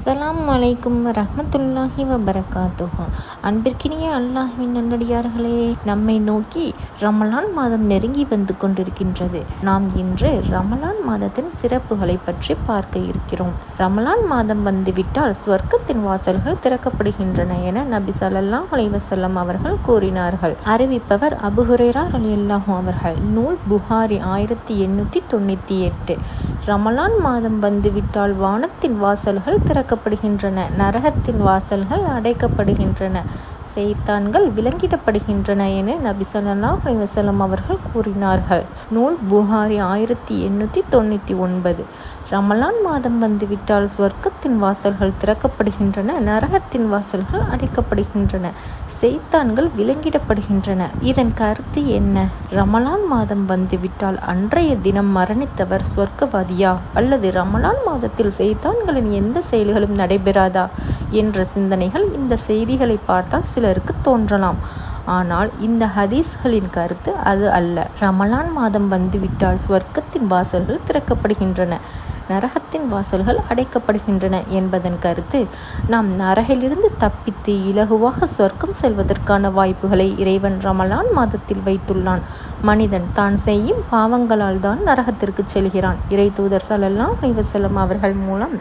அஸ்ஸலாமு அலைக்கும் வரஹ்மத்துல்லாஹி வபரகாத்துஹு. அன்பிற்கினிய அல்லாஹ்வின் நல்லடியார்களே, நம்மை நோக்கி ரமலான் மாதம் நெருங்கி வந்து கொண்டிருக்கின்றது. நாம் இன்று ரமலான் மாதத்தின் சிறப்புகளை பற்றி பார்க்க இருக்கிறோம். ரமலான் மாதம் வந்துவிட்டால் சொர்க்கத்தின் வாசல்கள் திறக்கப்படுகின்றன என நபி ஸல்லல்லாஹு அலைஹி வஸல்லம் அவர்கள் கூறினார்கள். அறிவிப்பவர் அபூ ஹுரைரா ரலியல்லாஹு அவர்கள். நூல் புகாரி 1898. ரமலான் மாதம் வந்துவிட்டால் வானத்தின் வாசல்கள் திறக்கப்படுகின்றன, நரகத்தின் வாசல்கள் அடைக்கப்படுகின்றன, சைத்தான்கள் விலங்கிடப்படுகின்றன என நபி ஸல்லல்லாஹு அலைஹி வஸல்லம் அவர்கள் கூறினார்கள். நூல் புகாரி 1899. ரமலான் மாதம் வந்துவிட்டால் சொர்க்கத்தின் வாசல்கள் திறக்கப்படுகின்றன, நரகத்தின் வாசல்கள் அடைக்கப்படுகின்றன, சைத்தான்கள் விலங்கிடப்படுகின்றன. இதன் கருத்து என்ன? ரமலான் மாதம் வந்துவிட்டால் அன்றைய தினம் மரணித்தவர் சொர்க்கவாதியா, அல்லது ரமலான் மாதத்தில் சைத்தான்களின் எந்த செயல்களும் நடைபெறாதா என்ற சிந்தனைகள் இந்த செய்திகளை பார்த்தால் சிலருக்கு தோன்றலாம். ஆனால் இந்த ஹதீஸ்களின் கருத்து அது அல்ல. ரமலான் மாதம் வந்துவிட்டால் சொர்க்கத்தின் வாசல்கள் திறக்கப்படுகின்றன, நரகத்தின் வாசல்கள் அடைக்கப்படுகின்றன என்பதன் கருத்து, நாம் நரகிலிருந்து தப்பித்து இலகுவாக சொர்க்கம் செல்வதற்கான வாய்ப்புகளை இறைவன் ரமலான் மாதத்தில் வைத்துள்ளான். மனிதன் தான் செய்யும் பாவங்களால் தான் நரகத்திற்கு செல்கிறான். இறை தூதர் ஸல்லல்லாஹு அலைஹி வஸல்லம் அவர்கள் மூலம்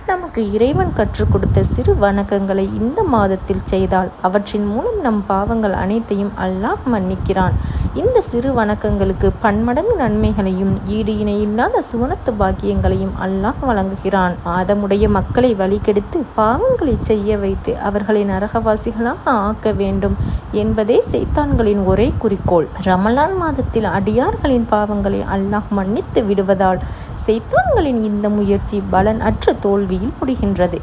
நமக்கு இறைவன் கற்றுக் கொடுத்த சிறு வணக்கங்களை இந்த மாதத்தில் செய்தால் அவற்றின் மூலம் நம் பாவங்கள் அனைத்தையும் அல்லாஹ் மன்னிக்கிறான். இந்த சிறு வணக்கங்களுக்கு பன்மடங்கு நன்மைகளையும் ஈடு இணையில்லாத சுவனத்து பாக்கியங்களையும் அல்லாஹ் வழங்குகிறான். ஆதமுடைய மக்களை வழிகெடுத்து பாவங்களை செய்ய வைத்து அவர்களை நரகவாசிகளாக ஆக்க வேண்டும் என்பதே சைத்தான்களின் ஒரே குறிக்கோள். ரமலான் மாதத்தில் அடியார்களின் பாவங்களை அல்லாஹ் மன்னித்து விடுவதால் சைத்தான்களின் இந்த முயற்சி பலன் அற்ற தோல்வியில் முடிகின்றது.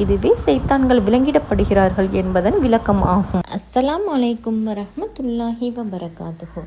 இதுவே சைத்தான்கள் விலங்கிடப்படுகிறார்கள் என்பதன் விளக்கம் ஆகும். அஸ்ஸலாமு அலைக்கும் வரஹ்மத்துல்லாஹி வபரகாத்துஹு.